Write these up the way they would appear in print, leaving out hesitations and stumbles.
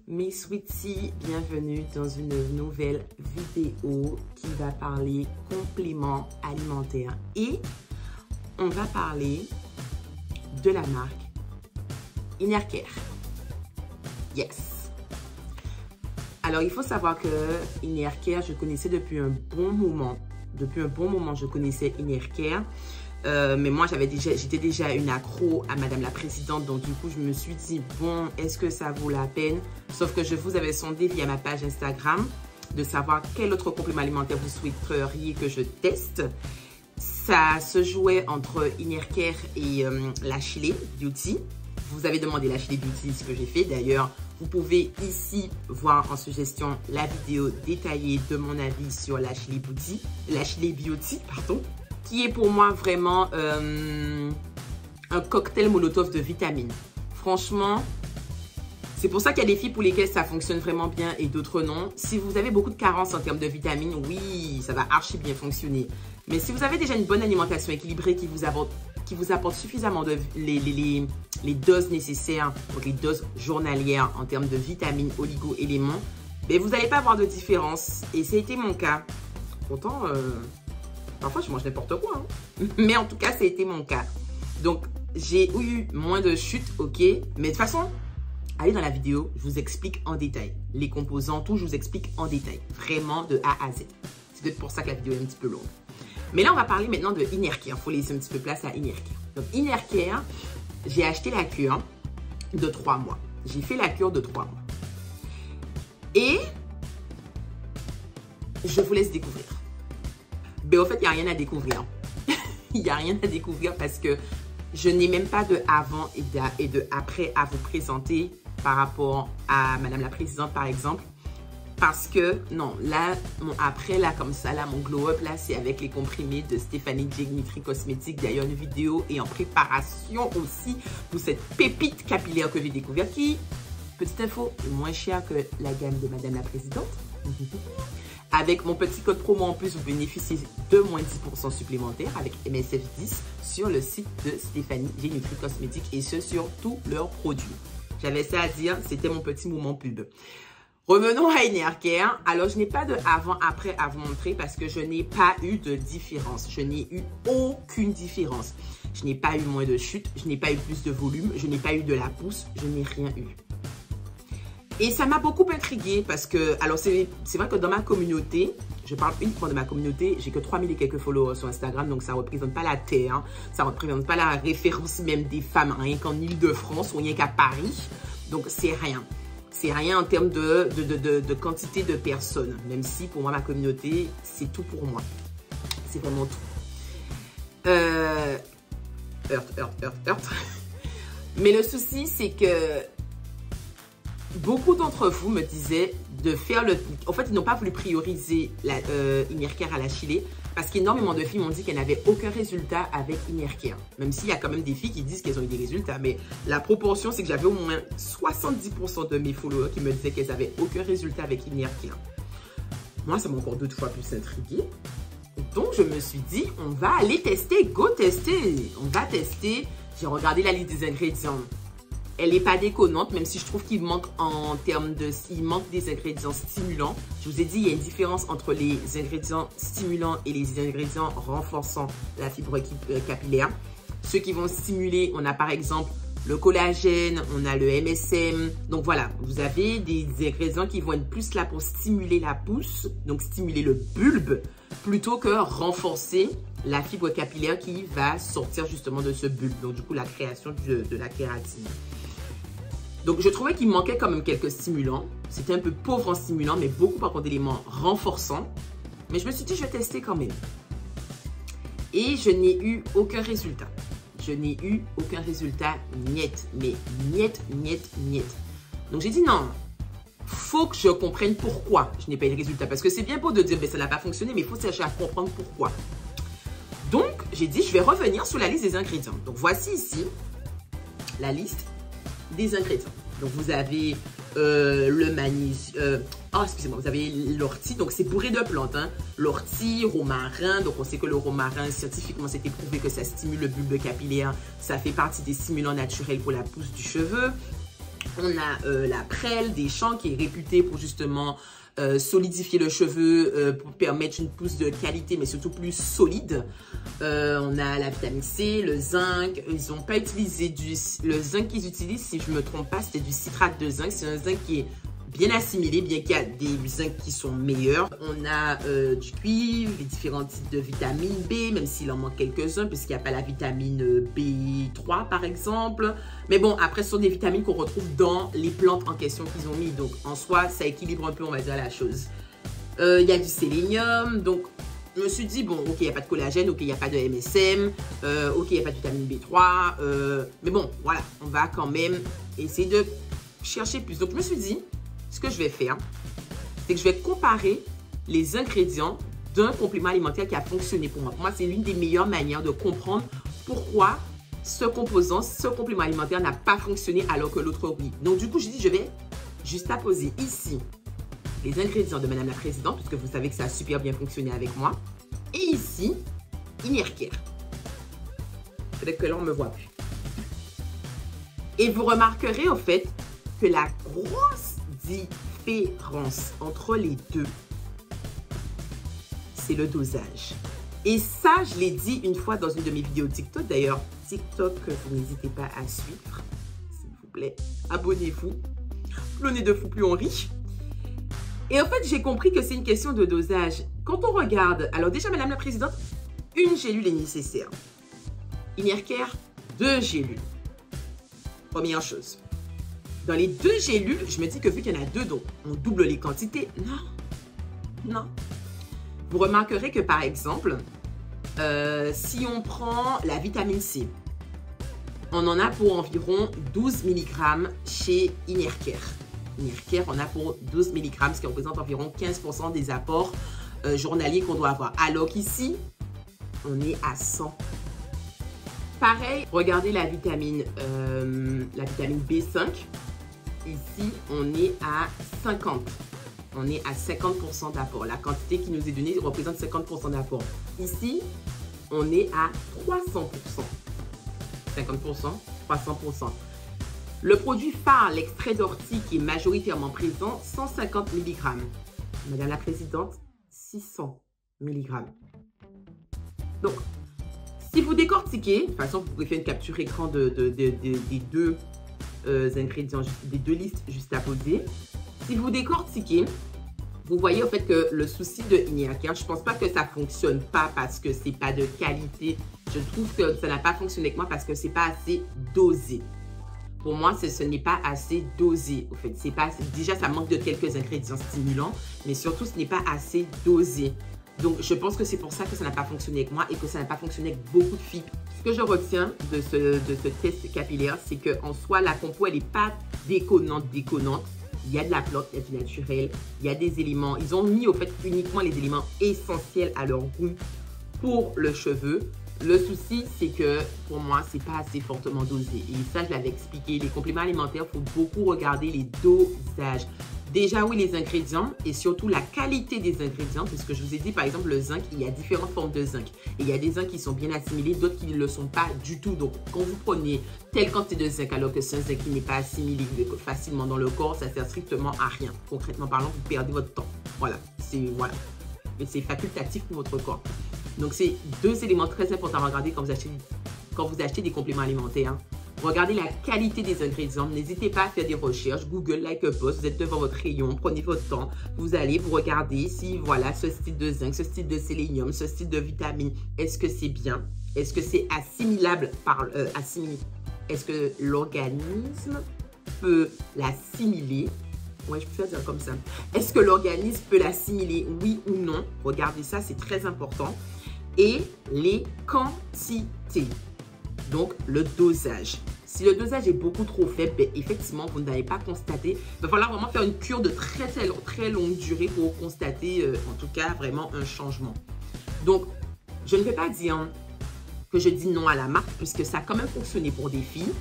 Mes sweeties, bienvenue dans une nouvelle vidéo qui va parler compléments alimentaires et on va parler de la marque Innercare. Yes! Alors, il faut savoir que Innercare, je connaissais depuis un bon moment. Depuis un bon moment, je connaissais Innercare. Mais moi, j'étais déjà une accro à Madame la Présidente. Donc, du coup, je me suis dit, bon, est-ce que ça vaut la peine? Sauf que je vous avais sondé via ma page Instagram de savoir quel autre complément alimentaire vous souhaiteriez que je teste. Ça se jouait entre Innercare et Lashley Beauty. Vous avez demandé Lashley Beauty, ce que j'ai fait. D'ailleurs, vous pouvez ici voir en suggestion la vidéo détaillée de mon avis sur Lashley Beauty, qui est pour moi vraiment un cocktail molotov de vitamines. Franchement, c'est pour ça qu'il y a des filles pour lesquelles ça fonctionne vraiment bien et d'autres non. Si vous avez beaucoup de carences en termes de vitamines, oui, ça va archi bien fonctionner. Mais si vous avez déjà une bonne alimentation équilibrée qui vous apporte suffisamment les doses nécessaires, donc les doses journalières en termes de vitamines, oligo-éléments, ben vous n'allez pas avoir de différence. Et ça a été mon cas. Pourtant, parfois je mange n'importe quoi. Hein. Mais en tout cas, ça a été mon cas. Donc, j'ai eu moins de chutes, ok. Mais de toute façon, allez dans la vidéo, je vous explique en détail. Les composants, tout, je vous explique en détail. Vraiment de A à Z. C'est peut-être pour ça que la vidéo est un petit peu longue. Mais là, on va parler maintenant de Innercare. Il faut laisser un petit peu place à Innercare. Donc, Innercare, j'ai acheté la cure de 3 mois. J'ai fait la cure de 3 mois. Et je vous laisse découvrir. Ben, au fait, il n'y a rien à découvrir. Il n'y a rien à découvrir parce que je n'ai même pas de avant et de après à vous présenter par rapport à Madame la Présidente, par exemple. Parce que, non, là, mon après, là, comme ça, là, mon glow-up, là, c'est avec les comprimés de Stéphanie J Nutri-Cosmétique. D'ailleurs, une vidéo est en préparation aussi pour cette pépite capillaire que j'ai découvert qui, petite info, est moins chère que la gamme de Madame la Présidente. Avec mon petit code promo en plus, vous bénéficiez de moins 10% supplémentaire avec MSF10 sur le site de Stéphanie J Nutri-Cosmétique et ce, sur tous leurs produits. J'avais ça à dire, c'était mon petit moment pub. Revenons à Innercare. Alors, je n'ai pas de avant-après à vous montrer parce que je n'ai pas eu de différence. Je n'ai eu aucune différence. Je n'ai pas eu moins de chute, je n'ai pas eu plus de volume, je n'ai pas eu de la pousse, je n'ai rien eu. Et ça m'a beaucoup intriguée parce que, alors c'est vrai que dans ma communauté, je parle uniquement de ma communauté, j'ai que 3000 et quelques followers sur Instagram, donc ça ne représente pas la terre, hein, ça ne représente pas la référence même des femmes, rien qu'en Île-de-France ou rien qu'à Paris, donc c'est rien. C'est rien en termes de quantité de personnes, même si pour moi, ma communauté, c'est tout pour moi. C'est vraiment tout. Heurte. Mais le souci, c'est que beaucoup d'entre vous me disaient de faire le... En fait, ils n'ont pas voulu prioriser Innercare à Lashley parce qu'énormément de filles m'ont dit qu'elles n'avaient aucun résultat avec Innercare. Même s'il y a quand même des filles qui disent qu'elles ont eu des résultats. Mais la proportion, c'est que j'avais au moins 70% de mes followers qui me disaient qu'elles n'avaient aucun résultat avec Innercare. Moi, ça m'a encore 2 fois plus intriguée. Donc, je me suis dit, on va aller tester. Go tester. On va tester. J'ai regardé la liste des ingrédients. Elle n'est pas déconnante, même si je trouve qu'il manque en termes de... Il manque des ingrédients stimulants. Je vous ai dit, il y a une différence entre les ingrédients stimulants et les ingrédients renforçant la fibre capillaire. Ceux qui vont stimuler, on a par exemple le collagène, on a le MSM. Donc voilà, vous avez des ingrédients qui vont être plus là pour stimuler la pousse, donc stimuler le bulbe, plutôt que renforcer la fibre capillaire qui va sortir justement de ce bulbe. Donc du coup, la création de la kératine. Donc, je trouvais qu'il manquait quand même quelques stimulants. C'était un peu pauvre en stimulants, mais beaucoup par contre d'éléments renforçants. Mais je me suis dit, je vais tester quand même. Et je n'ai eu aucun résultat. Je n'ai eu aucun résultat niet. Mais niet. Donc, j'ai dit non. Faut que je comprenne pourquoi je n'ai pas eu de résultat. Parce que c'est bien beau de dire, mais ça n'a pas fonctionné, mais il faut chercher à comprendre pourquoi. Donc, j'ai dit, je vais revenir sur la liste des ingrédients. Donc, voici ici la liste des ingrédients. Donc, vous avez le magnésium, excusez-moi, vous avez l'ortie, donc c'est bourré de plantes, hein. L'ortie, romarin, donc on sait que le romarin, scientifiquement, c'est prouvé que ça stimule le bulbe capillaire, ça fait partie des stimulants naturels pour la pousse du cheveu. On a la Prel des champs qui est réputée pour justement solidifier le cheveu, pour permettre une pousse de qualité, mais surtout plus solide. On a la vitamine C, le zinc. Ils n'ont pas utilisé le zinc qu'ils utilisent, si je ne me trompe pas, c'était du citrate de zinc. C'est un zinc qui est bien assimilé, bien qu'il y a des zincs qui sont meilleurs. On a du cuivre, les différents types de vitamine B, même s'il en manque quelques-uns, puisqu'il n'y a pas la vitamine B3 par exemple. Mais bon, après, ce sont des vitamines qu'on retrouve dans les plantes en question qu'ils ont mis. Donc, en soi, ça équilibre un peu, on va dire, la chose. Il y a du sélénium. Donc, je me suis dit, bon, ok, il n'y a pas de collagène, ok, il n'y a pas de MSM, ok, il n'y a pas de vitamine B3. Mais bon, voilà, on va quand même essayer de chercher plus. Donc, je me suis dit, ce que je vais faire, c'est que je vais comparer les ingrédients d'un complément alimentaire qui a fonctionné pour moi. Pour moi, c'est l'une des meilleures manières de comprendre pourquoi ce composant, ce complément alimentaire n'a pas fonctionné alors que l'autre oui. Donc, du coup, je dis, je vais juste apposer ici les ingrédients de Madame la Présidente, puisque vous savez que ça a super bien fonctionné avec moi. Et ici, Inercare. Peut-être que là, on ne me voit plus. Et vous remarquerez, au fait, que la grosse différence entre les deux, c'est le dosage. Et ça, je l'ai dit une fois dans une de mes vidéos TikTok. D'ailleurs, TikTok, vous n'hésitez pas à suivre, s'il vous plaît. Abonnez-vous. Plus on est de fou, plus on rit. Et en fait, j'ai compris que c'est une question de dosage. Quand on regarde, alors déjà, Madame la Présidente, une gélule est nécessaire. Inercare, 2 gélules. Première chose. Dans les 2 gélules, je me dis que vu qu'il y en a 2, donc on double les quantités. Non, non. Vous remarquerez que par exemple, si on prend la vitamine C, on en a pour environ 12 mg chez Inercare. Inercare, on a pour 12 mg, ce qui représente environ 15% des apports journaliers qu'on doit avoir. Alors qu'ici, on est à 100. Pareil, regardez la vitamine B5. Ici, on est à 50. On est à 50% d'apport. La quantité qui nous est donnée représente 50% d'apport. Ici, on est à 300%. 50%, 300%. Le produit phare, l'extrait d'ortie qui est majoritairement présent, 150 mg. Madame la Présidente, 600 mg. Donc, si vous décortiquez, de toute façon, vous pouvez faire une capture écran des deux ingrédients, des 2 listes juste à poser. Si vous décortiquez, vous voyez au fait que le souci de Inercare, je ne pense pas que ça ne fonctionne pas parce que ce n'est pas de qualité. Je trouve que ça n'a pas fonctionné avec moi parce que ce n'est pas assez dosé. Pour moi, ce n'est pas assez dosé. Au fait, c'est pas, déjà, ça manque de quelques ingrédients stimulants, mais surtout, ce n'est pas assez dosé. Donc, je pense que c'est pour ça que ça n'a pas fonctionné avec moi et que ça n'a pas fonctionné avec beaucoup de filles. Ce que je retiens de ce test capillaire, c'est qu'en soi, la compo, elle n'est pas déconnante. Il y a de la plante, il y a du naturel, il y a des éléments. Ils ont mis, au fait, uniquement les éléments essentiels à leur goût pour le cheveu. Le souci, c'est que pour moi, c'est pas assez fortement dosé. Et ça, je l'avais expliqué. Les compléments alimentaires, il faut beaucoup regarder les dosages. Déjà, oui, les ingrédients et surtout la qualité des ingrédients, puisque je vous ai dit, par exemple, le zinc, il y a différentes formes de zinc. Et il y a des zincs qui sont bien assimilés, d'autres qui ne le sont pas du tout. Donc, quand vous prenez telle quantité de zinc, alors que c'est un zinc qui n'est pas assimilé facilement dans le corps, ça ne sert strictement à rien. Concrètement parlant, vous perdez votre temps. Voilà, c'est facultatif pour votre corps. Donc, c'est 2 éléments très importants à regarder quand vous achetez des compléments alimentaires. Regardez la qualité des ingrédients. N'hésitez pas à faire des recherches. Google, like a post. Vous êtes devant votre rayon. Prenez votre temps. Vous allez vous regarder si, voilà, ce style de zinc, ce style de sélénium, ce style de vitamine, est-ce que c'est bien? Est-ce que c'est assimilable est-ce que l'organisme peut l'assimiler? Ouais, je peux faire dire comme ça. Est-ce que l'organisme peut l'assimiler, oui ou non? Regardez ça, c'est très important. Et les quantités. Donc, le dosage. Si le dosage est beaucoup trop faible, ben, effectivement, vous n'avez pas constaté. Il va falloir vraiment faire une cure de très longue durée pour constater, en tout cas, vraiment un changement. Donc, je ne vais pas dire que je dis non à la marque, puisque ça a quand même fonctionné pour des filles.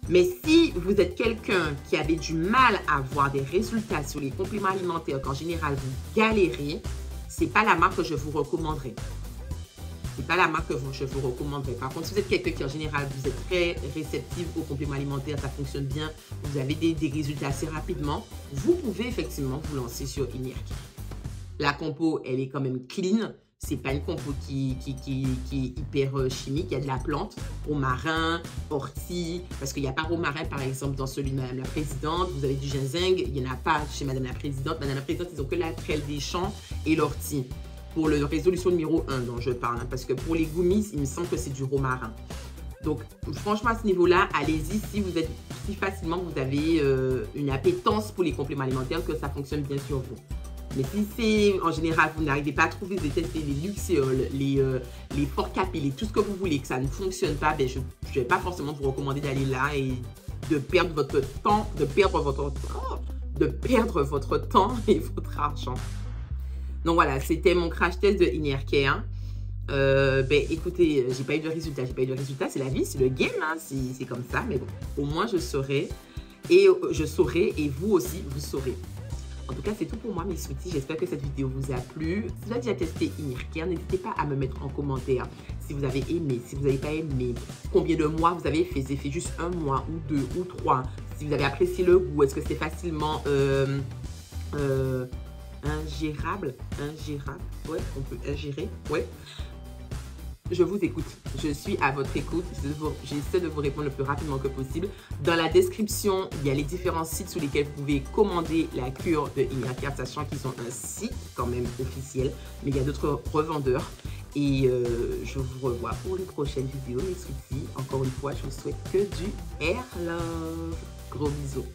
Mais si vous êtes quelqu'un qui avait du mal à avoir des résultats sur les compléments alimentaires, qu'en général, vous galérez, ce n'est pas la marque que je vous recommanderais. pas la marque que je vous recommanderais. Par contre, si vous êtes quelqu'un qui en général, vous êtes très réceptif aux compléments alimentaires, ça fonctionne bien, vous avez des résultats assez rapidement, vous pouvez effectivement vous lancer sur Inercare. La compo, elle est quand même clean. C'est pas une compo qui est hyper chimique. Il y a de la plante, romarin, ortie, parce qu'il n'y a pas romarin, par exemple, dans celui de Madame la Présidente. Vous avez du ginseng, il n'y en a pas chez Madame la Présidente. Madame la Présidente, ils ont que la trêle des champs et l'ortie. Pour la résolution numéro 1 dont je parle, hein, parce que pour les gummies, il me semble que c'est du romarin. Donc, franchement, à ce niveau-là, allez-y si facilement vous avez une appétence pour les compléments alimentaires, que ça fonctionne bien sur vous. Mais si c'est, en général, vous n'arrivez pas à trouver, vous tester les Luxéol, les Forcapil et tout ce que vous voulez, que ça ne fonctionne pas, ben je ne vais pas forcément vous recommander d'aller là et de perdre votre temps, de perdre votre temps et votre argent. Donc voilà, c'était mon crash test de Inercare. Ben écoutez, j'ai pas eu de résultat, c'est la vie, c'est le game, hein, c'est comme ça, mais bon, au moins je saurai, et vous aussi, vous saurez. En tout cas, c'est tout pour moi, mes sweeties. J'espère que cette vidéo vous a plu. Si vous avez déjà testé Inercare, n'hésitez pas à me mettre en commentaire si vous avez aimé, si vous n'avez pas aimé, combien de mois vous avez fait. J'ai fait juste 1 mois ou 2 ou 3. Si vous avez apprécié le goût, est-ce que c'est facilement ingérable? Ouais, on peut ingérer, ouais. Je vous écoute, je suis à votre écoute, j'essaie de vous répondre le plus rapidement que possible. Dans la description, il y a les différents sites sur lesquels vous pouvez commander la cure de Inercare, sachant qu'ils ont un site quand même officiel, mais il y a d'autres revendeurs. Et je vous revois pour une prochaine vidéo, mes sweeties. Encore une fois, je vous souhaite que du air love. Gros bisous.